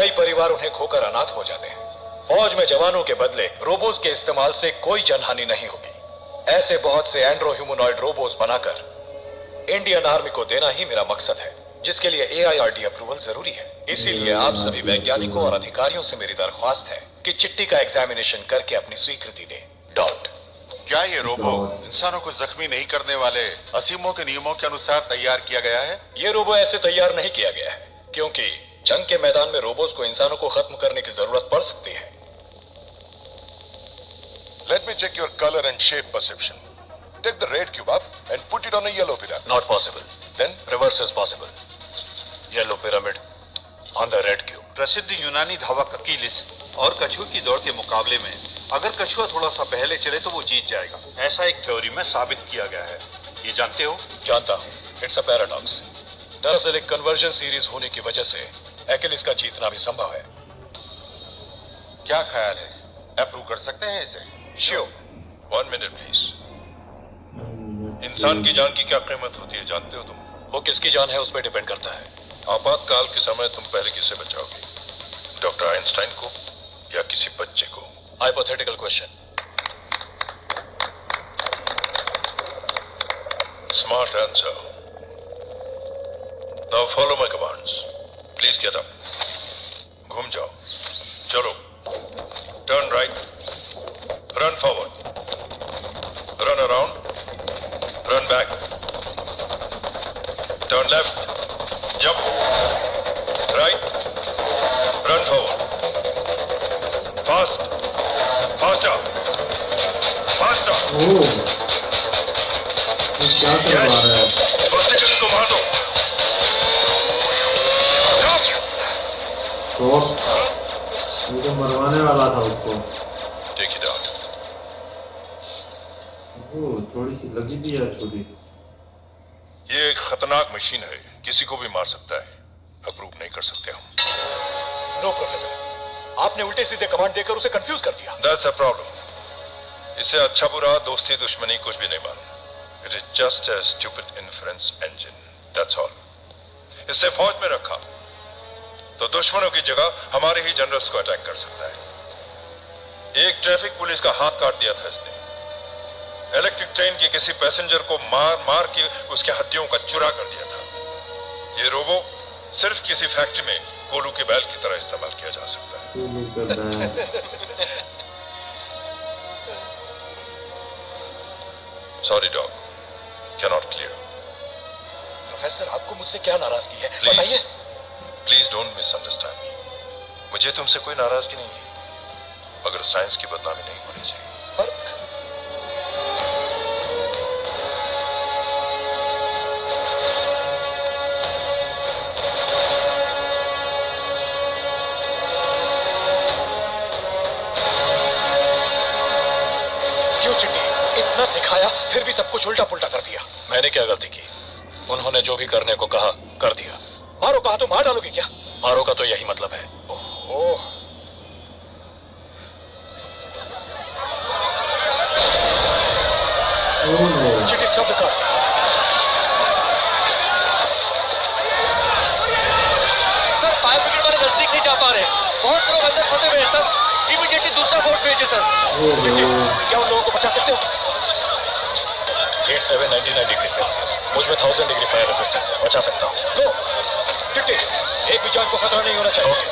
कई परिवार उन्हें खोकर अनाथ हो जाते हैं। फौज में जवानों के बदले रोबोस के इस्तेमाल से कोई जनहानि नहीं होगी। ऐसे बहुत से एंड्रो ह्यूमनॉइड रोबोस बनाकर इंडियन आर्मी को देना ही मेरा मकसद है, जिसके लिए AIRD अप्रूवल जरूरी है। इसीलिए आप सभी वैज्ञानिकों और अधिकारियों से मेरी दरख्वास्त है कि चिट्ठी का एग्जामिनेशन करके अपनी स्वीकृति दें। डॉट। क्या ये रोबो इंसानों को जख्मी नहीं करने वाले असीमों के नियमों के अनुसार तैयार किया गया है? ये रोबो ऐसे तैयार नहीं किया गया है, क्योंकि जंग के मैदान में रोबोस को इंसानों को खत्म करने की जरूरत पड़ सकती है। Let me check your color and shape perception. Take the red cube up and put it on a yellow pyramid. Not possible. Then Reverse is possible. Yellow pyramid on the red cube. प्रसिद्ध यूनानी धावक अकीलिस और कछुए की दौड़ के मुकाबले में अगर कछुआ थोड़ा सा पहले चले तो वो जीत जाएगा, ऐसा एक थ्योरी में साबित किया गया है। ये जानते हो? जानता हूँ। It's a paradox. दरअसल एक कन्वर्जन सीरीज होने की वजह से अकीलिस का जीतना भी संभव है। क्या ख्याल है, अप्रूव कर सकते हैं इसे? श्योर। 1 minute please. इंसान की जान की क्या कीमत होती है जानते हो तुम? वो किसकी जान है उस पर डिपेंड करता है। आपातकाल के समय तुम पहले किसे बचाओगे? डॉक्टर आइंस्टाइन को या किसी बच्चे को? Hypothetical question. Smart answer. Now follow my commands. Please get up. घूम जाओ। चलो। Turn right. Run forward. Run around. Run back. Turn left. Jump. Right. Run forward. Fast. Faster. Faster. ओह, ये क्या करवा रहा है? First को मार दो। Jump. तो ये तो मरवाने वाला था उसको। Take it out. ओह, थोड़ी सी लगी भी है छोटी। ये एक खतरनाक मशीन है, किसी को भी मार सकता है। अप्रूव नहीं कर सकते हम। नो प्रोफेसर, आपने उल्टे सीधे कमांड देकर उसे कंफ्यूज कर दिया। That's the problem. इसे अच्छा बुरा दोस्ती दुश्मनी कुछ भी नहीं मालूम। It is just a stupid inference engine. That's all. इसे फौज में रखा तो दुश्मनों की जगह हमारे ही जनरल्स को अटैक कर सकता है। एक ट्रैफिक पुलिस का हाथ काट दिया था इसने। इलेक्ट्रिक ट्रेन के किसी पैसेंजर को मार मार के उसके हड्डियों का चुरा कर दिया था। ये रोबो सिर्फ किसी फैक्ट्री में कोलू के बैल की तरह इस्तेमाल किया जा सकता है। क्यों नहीं कर रहा है? Sorry dog, cannot clear. Professor, आपको मुझसे क्या नाराजगी है, Please. बताइए। प्लीज डोंट मिसअंडरस्टैंड मी। मुझे तुमसे कोई नाराजगी नहीं है, मगर साइंस की बदनामी नहीं होनी चाहिए। पर क्यों चिट्टी? इतना सिखाया फिर भी सब कुछ उल्टा पुल्टा कर दिया। मैंने क्या गलती की? उन्होंने जो भी करने को कहा कर दिया। मारो कहा तो मार डालोगे क्या? मारो का तो यही मतलब है। ओहो, ओह, चिट्टी शब्द कर। सर, फायर ब्रिगेड वाले नजदीक नहीं जा पा रहे। बहुत से लोग अंदर फंसे हुए हैं सर। इमीडिएटली दूसरा फोर्स भेजिए सर। चिट्टी, क्या उन लोगों को बचा सकते हो? 8799 डिग्री सेल्सियस, मुझ में 1000 डिग्री फायर रेजिस्टेंस है, बचा सकता हूँ। गो चिट्टी, एक भी जान को खतरा नहीं होना चाहिए। ओके।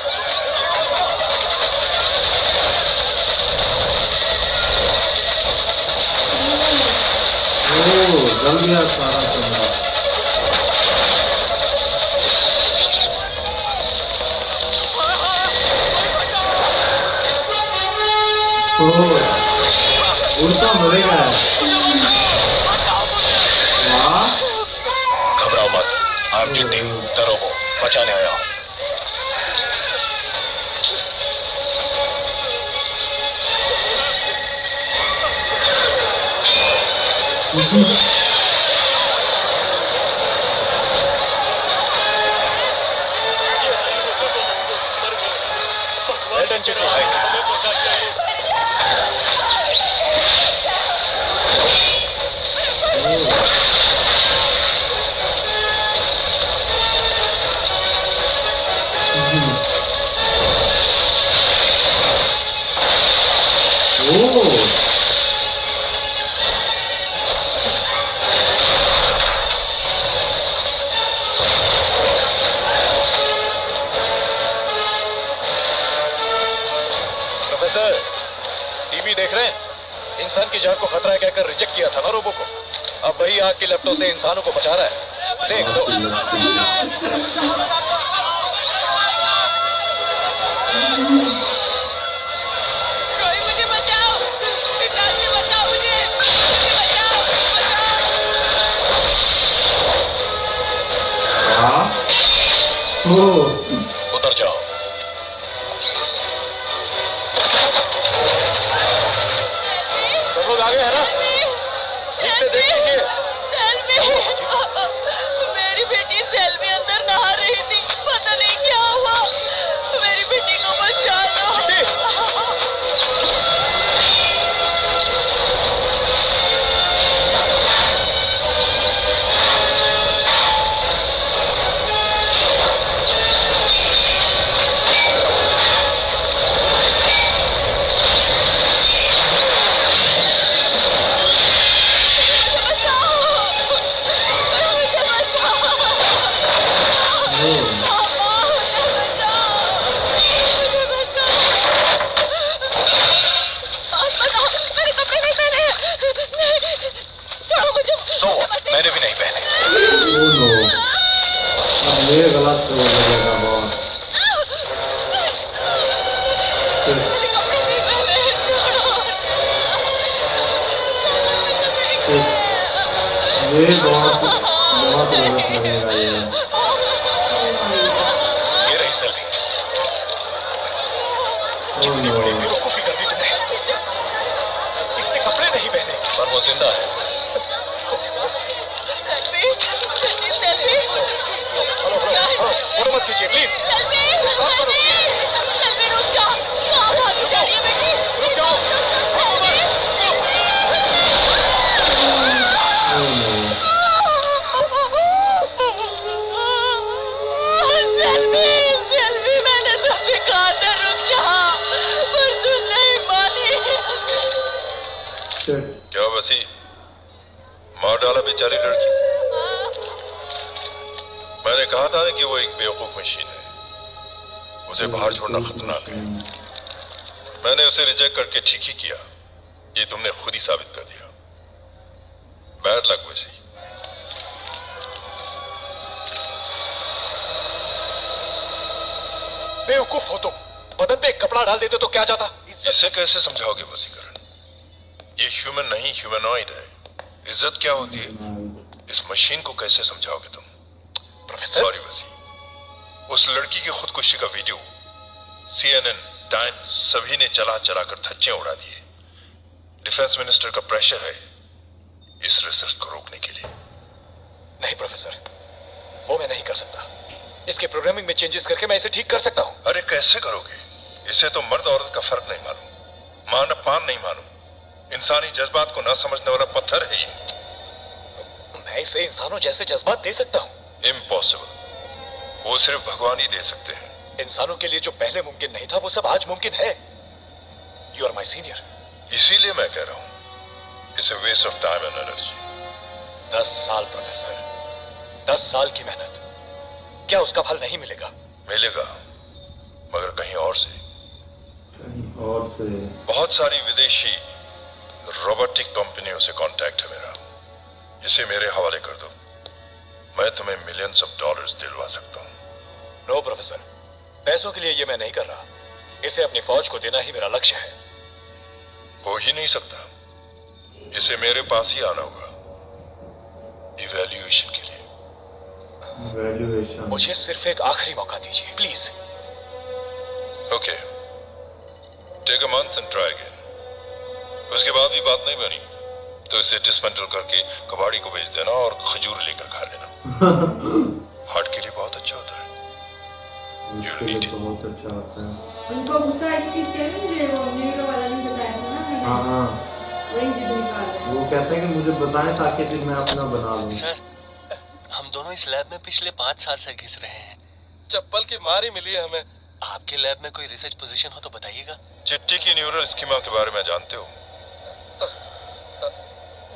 ओह, जल गया सारा कमरा। ओह, उड़ता मरेगा। वाह, घबराओ मत, आप चिट्टी, डरो वो, बचाने आया हूँ। वेल डन चिट्टी, प्रोफेसर, टीवी देख रहे हैं? इंसान की जान को खतरा है कहकर रिजेक्ट किया था ना रोबो को। अब वही आग की लपटों से इंसानों को बचा रहा है। देख लो। कोई मुझे बचाओ, पिताजी से बचाओ मुझे बचाओ, उतर जाओ। सब लोग आगे हैं ना? ठीक से देख लीजिए। मेरी बेटी सेल्वी अंदर नहा रही थी, पता नहीं क्या हुआ। मेरी बेटी को बचा लो। मैंने भी नहीं पहने। अब ये गलत हो जाएगा बहुत। ये बहुत बहुत गलत लगेगा ये रही सेल्वी। कितनी बड़ी बेवकूफी कर दी तुमने। इसने कपड़े नहीं पहने पर वो जिंदा है। फोटो मत कीजिए प्लीज। रुक जाओ, कहाँ भागी जा रही है बेटी? रुक जाओ। सेल्वी, मैंने तुझसे कहा था रुक जा, पर तू नहीं मानी। क्या वसी मार डाला बेचारी लड़की? मैंने कहा था कि वो एक बेवकूफ मशीन है, उसे बाहर छोड़ना खतरनाक है। मैंने उसे रिजेक्ट करके ठीक ही किया। ये तुमने खुद ही साबित कर दिया। बैड लक वैसी। बेवकूफ हो तुम। बदन पे एक कपड़ा डाल देते तो क्या जाता? इसे कैसे समझाओगे वसीकरण? ये ह्यूमन नहीं ह्यूमनॉइड है। इज्जत क्या होती है इस मशीन को कैसे समझाओगे तुम? प्रोफेसर सॉरी वसी, उस लड़की की खुदकुशी का वीडियो CNN, टाइम्स सभी ने चला चला कर धज्जे उड़ा दिए। डिफेंस मिनिस्टर का प्रेशर है इस रिसर्च को रोकने के लिए। नहीं प्रोफेसर, वो मैं नहीं कर सकता। इसके प्रोग्रामिंग में चेंजेस करके मैं इसे ठीक कर सकता हूँ। अरे कैसे करोगे? इसे तो मर्द औरत का फर्क नहीं मालूम, मान अपमान नहीं मालूम। इंसानी जज्बात को ना समझने वाला पत्थर है ये। मैं इसे इंसानों जैसे जज्बात दे सकता हूँ। इम्पॉसिबल। वो सिर्फ भगवान ही दे सकते हैं। इंसानों के लिए जो पहले मुमकिन नहीं था वो सब आज मुमकिन है। You are my senior. इसीलिए मैं कह रहा हूं it's a waste of time and energy. 10 साल प्रोफेसर, 10 साल की मेहनत, क्या उसका फल नहीं मिलेगा? मिलेगा, मगर कहीं और से। और से बहुत सारी विदेशी रोबोटिक कंपनियों से कांटेक्ट है मेरा। इसे मेरे हवाले कर दो, मैं तुम्हें मिलियंस ऑफ डॉलर्स दिलवा सकता हूं। नो प्रोफेसर, पैसों के लिए ये मैं नहीं कर रहा। इसे अपनी फौज को देना ही मेरा लक्ष्य है। हो ही नहीं सकता। इसे मेरे पास ही आना होगा इवैल्यूएशन के लिए। वैल्यूएशन। मुझे सिर्फ एक आखिरी मौका दीजिए please. Okay, take a month and try again. उसके बाद भी बात नहीं बनी तो इसे डिसमेंटल करके कबाड़ी को बेच देना और खजूर लेकर खा लेना। हार्ट के लिए बहुत अच्छा होता है। उसके लिए तो बहुत अच्छा होता है। उनको गुस्सा इस चीज के लिए मुझे वो न्यूरो वाला नहीं बताया था ना मैंने। हाँ हाँ, वही जिद निकाल रहे हैं। वो कहते हैं कि मुझे बताएं ताकि फिर मैं अपना बना लूं। सर, हम दोनों इस लैब में पिछले 5 साल से घिस रहे हैं। चप्पल की मार ही मिली है हमें। आपके लैब में कोई रिसर्च पोजीशन हो तो बताइएगा। चिट्टी की न्यूरल स्कीमा के बारे में जानते हो?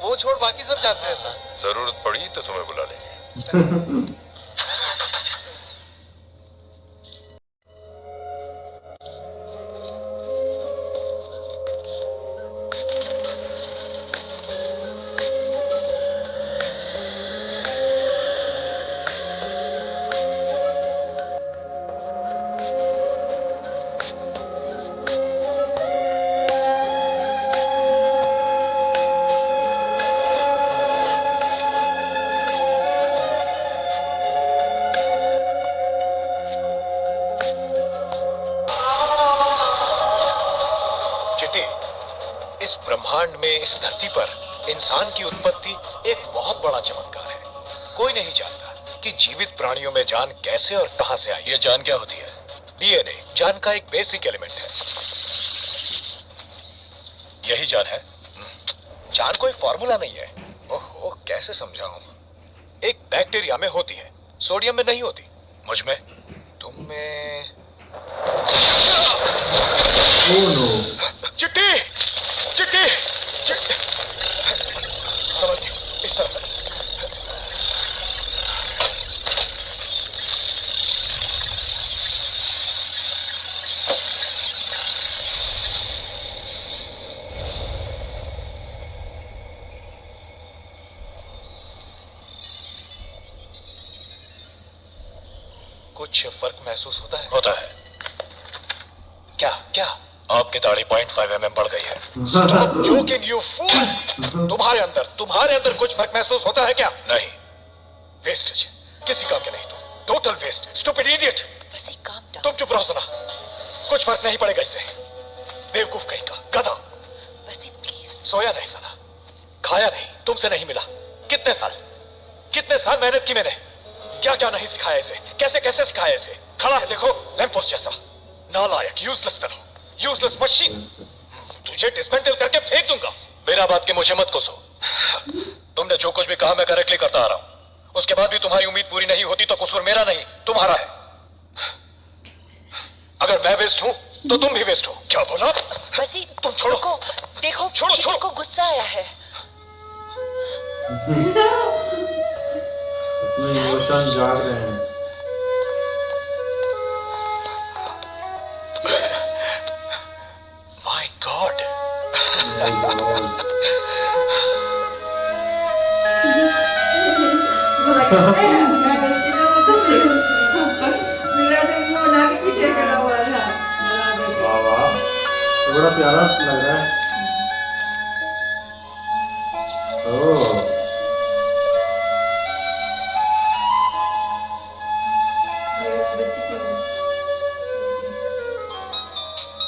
वो छोड़ बाकी सब जानते हैं सर। जरूरत पड़ी तो तुम्हें बुला लेंगे। इस ब्रह्मांड में, इस धरती पर इंसान की उत्पत्ति एक बहुत बड़ा चमत्कार है। कोई नहीं जानता कि जीवित प्राणियों में जान कैसे और कहां से आई। ये जान क्या होती है? डीएनए जान का एक बेसिक एलिमेंट है। यही जान है। जान कोई फॉर्मूला नहीं है। ओहो, कैसे समझाऊं? एक बैक्टीरिया में होती है, सोडियम में नहीं होती। मुझ में, तुम में। Oh no. चिट्टी, चिट्टी, समझ गई, इस तरफ से। कुछ फर्क महसूस होता है? होता है। क्या क्या? आपकी दाढ़ी 0.5 mm बढ़ गई है। Stop joking, you fool! तुम्हारे अंदर कुछ फर्क महसूस होता है क्या? नहीं। वेस्टेज, किसी काम के नहीं तुम। Total waste, stupid idiot. बस एक काम डाउन। तुम चुप रहो सना। कुछ फर्क नहीं पड़ेगा इससे। बेवकूफ कहीं का, गधा। बस प्लीज। सोया नहीं सना, खाया नहीं, तुमसे नहीं मिला। कितने साल मेहनत की मैंने। क्या क्या नहीं सिखाया इसे, कैसे कैसे सिखाया इसे। खड़ा है देखो, लैंप पोस्ट जैसा। नालायक, यूजलेस फेलो, यूजलेस मशीन। तुझे डिसमेंटल करके फेंक दूंगा। बिना बात के मुझे मत कोसो। तुमने जो कुछ भी कहा मैं करेक्टली करता आ रहा हूं। उसके बाद भी तुम्हारी उम्मीद पूरी नहीं होती तो कसूर मेरा नहीं, तुम्हारा है। अगर मैं वेस्ट हूं तो तुम भी वेस्ट हो। क्या बोला? बसी, तुम छोड़ो। देखो, छोड़ो, चिट्टी छोड़ो। को गुस्सा आया है। इसमें इमोशन जाग रहे हैं। My God. मेरा से मुंह बना के पीछे खड़ा हुआ था। वाह वाह, तो बड़ा प्यारा लग रहा है।